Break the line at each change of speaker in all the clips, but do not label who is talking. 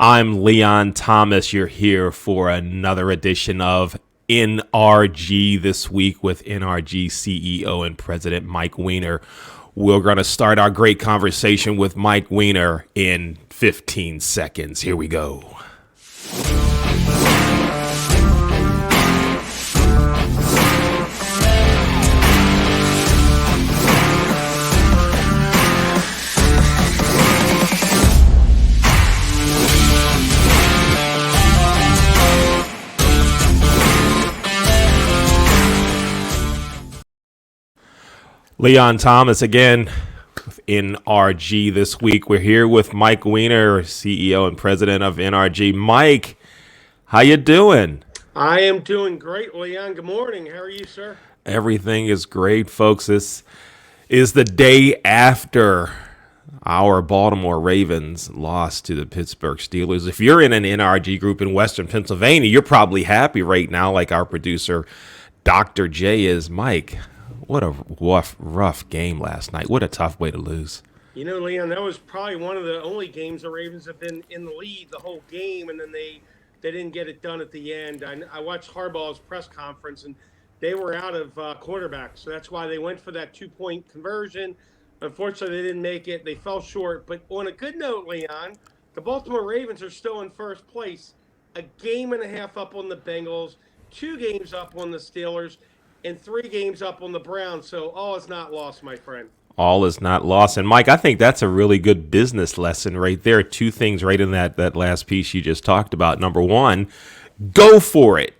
I'm Leon Thomas. You're here for another edition of NRG this week with NRG CEO and President Mike Weiner. We're going to start our great conversation with Mike Weiner in 15 seconds. Here we go. Leon Thomas again in NRG this week. We're here with Mike Weiner, CEO and President of NRG. Mike, how you doing?
I am doing great, Leon. Good morning. How are you, sir?
Everything is great, folks. This is the day after our Baltimore Ravens lost to the Pittsburgh Steelers. If you're in an NRG group in Western Pennsylvania, you're probably happy right now, like our producer, Dr. J, is. Mike, what a rough game last night. What a tough way to lose.
You know, Leon, that was probably one of the only games the Ravens have been in the lead the whole game, and then they didn't get it done at the end. I watched Harbaugh's press conference, and they were out of quarterback, so that's why they went for that 2-point conversion. Unfortunately, they didn't make it. They fell short. But on a good note, Leon, the Baltimore Ravens are still in first place, a game and a half up on the Bengals, 2 games up on the Steelers, and 3 games up on the Browns. So all is not lost, my friend.
All is not lost. And Mike, I think that's a really good business lesson right there. 2 things right in that last piece you just talked about. Number one, go for it.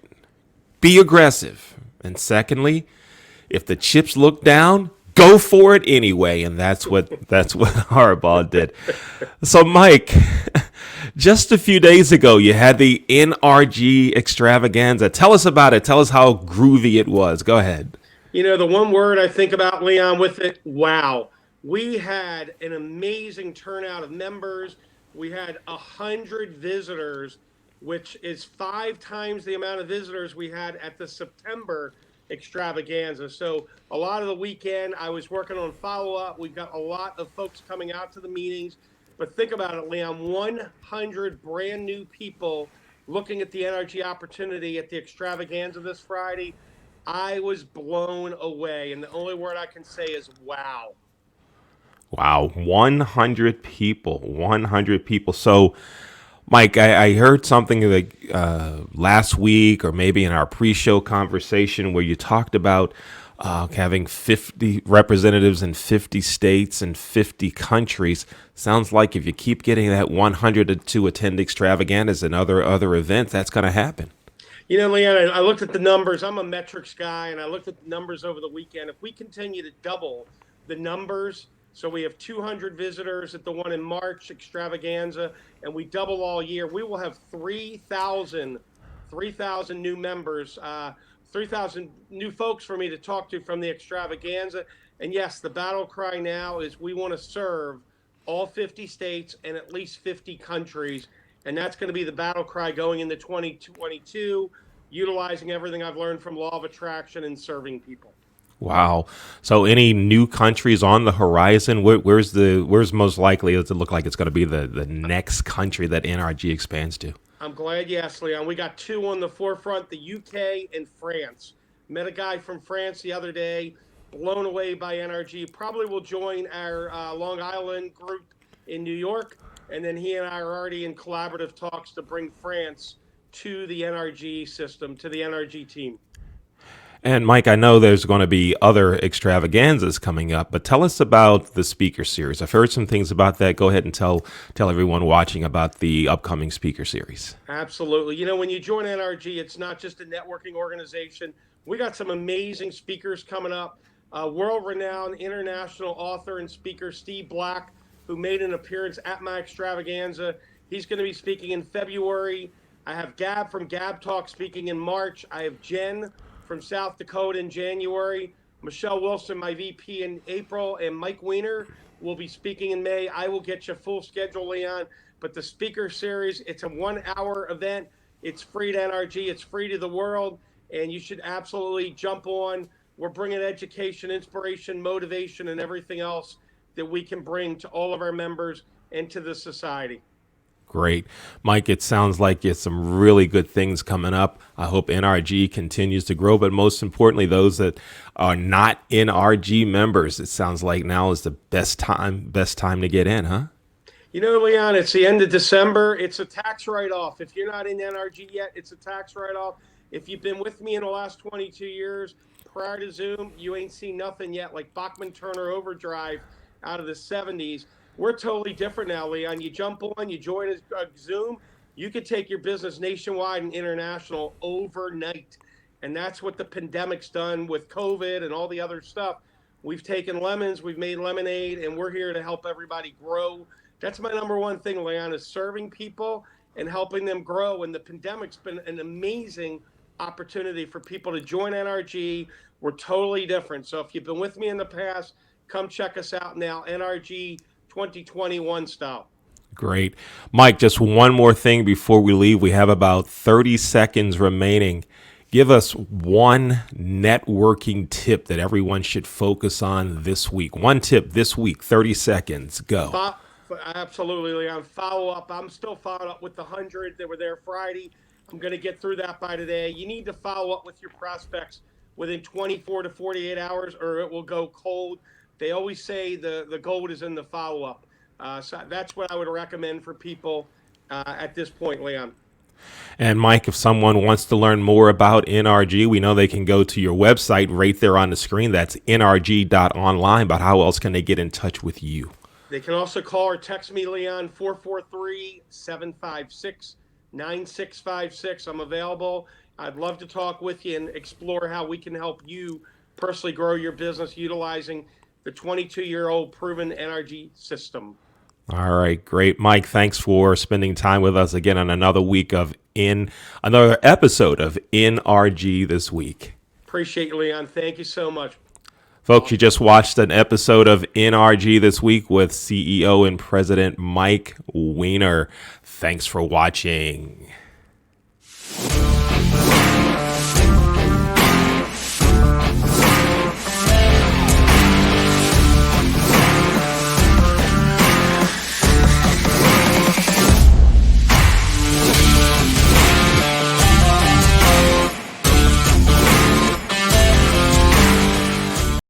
Be aggressive. And secondly, if the chips look down, go for it anyway. And that's what Harbaugh did. So Mike, just a few days ago, you had the NRG extravaganza. Tell us about it. Tell us how groovy it was. Go ahead.
You know, the one word I think about, Leon, with it, wow. We had an amazing turnout of members. We had 100 visitors, which is 5 times the amount of visitors we had at the September extravaganza. So a lot of the weekend, I was working on follow-up. We've got a lot of folks coming out to the meetings. But think about it, Leon, 100 brand new people looking at the NRG opportunity at the extravaganza this Friday. I was blown away, and the only word I can say is wow.
Wow, 100 people, 100 people. So, Mike, I heard something like last week or maybe in our pre-show conversation where you talked about having 50 representatives in 50 states and 50 countries. Sounds like if you keep getting that 100 to attend extravaganzas and other events, that's going to happen.
You know, Leon, I looked at the numbers. I'm a metrics guy, and I looked at the numbers over the weekend. If we continue to double the numbers, so we have 200 visitors at the one in March extravaganza, and we double all year, we will have 3,000 new members, 3,000 new folks for me to talk to from the extravaganza. And yes, the battle cry now is we want to serve all 50 states and at least 50 countries. And that's going to be the battle cry going into 2022, utilizing everything I've learned from law of attraction and serving people.
Wow. So any new countries on the horizon? Where's most likely to look like it's going to be the next country that NRG expands to?
I'm glad you asked, Leon. We got 2 on the forefront, the UK and France. Met a guy from France the other day, blown away by NRG. Probably will join our Long Island group in New York. And then he and I are already in collaborative talks to bring France to the NRG system, to the NRG team.
And Mike, I know there's going to be other extravaganzas coming up, but tell us about the speaker series. I've heard some things about that. Go ahead and tell everyone watching about the upcoming speaker series.
Absolutely. You know, when you join NRG, it's not just a networking organization. We got some amazing speakers coming up. World-renowned international author and speaker Steve Black, who made an appearance at my extravaganza. He's going to be speaking in February. I have Gab from Gab Talk speaking in March. I have Jen from South Dakota in January. Michelle Wilson, my VP, in April. And Mike Weiner will be speaking in May. I will get you full schedule, Leon. But the speaker series, it's a 1-hour event. It's free to NRG. It's free to the world. And you should absolutely jump on. We're bringing education, inspiration, motivation, and everything else that we can bring to all of our members and to the society.
Great. Mike, it sounds like it's some really good things coming up. I hope NRG continues to grow, but most importantly, those that are not NRG members, it sounds like now is the best time to get in, huh?
You know, Leon, it's the end of December. It's a tax write-off. If you're not in NRG yet, it's a tax write-off. If you've been with me in the last 22 years prior to Zoom, you ain't seen nothing yet, like Bachman Turner Overdrive out of the 70s. We're totally different now, Leon. You jump on, you join a Zoom, you could take your business nationwide and international overnight. And that's what the pandemic's done with COVID and all the other stuff. We've taken lemons, we've made lemonade, and we're here to help everybody grow. That's my number one thing, Leon, is serving people and helping them grow. And the pandemic's been an amazing opportunity for people to join NRG. We're totally different. So if you've been with me in the past, come check us out now, NRG 2021 style.
Great. Mike, just one more thing before we leave. We have about 30 seconds remaining. Give us one networking tip that everyone should focus on this week. One tip this week, 30 seconds. Go.
Absolutely, Leon. Follow up. I'm still following up with the 100 that were there Friday. I'm going to get through that by today. You need to follow up with your prospects within 24 to 48 hours or it will go cold. They always say the gold is in the follow-up. So that's what I would recommend for people at this point, Leon.
And Mike, if someone wants to learn more about NRG, we know they can go to your website right there on the screen. That's nrg.online. But how else can they get in touch with you?
They can also call or text me, Leon, 443-756-9656. I'm available. I'd love to talk with you and explore how we can help you personally grow your business utilizing the 22-year-old proven NRG system.
All right, great. Mike, thanks for spending time with us again on another episode of NRG This Week.
Appreciate you, Leon. Thank you so much.
Folks, you just watched an episode of NRG This Week with CEO and President Mike Weiner. Thanks for watching.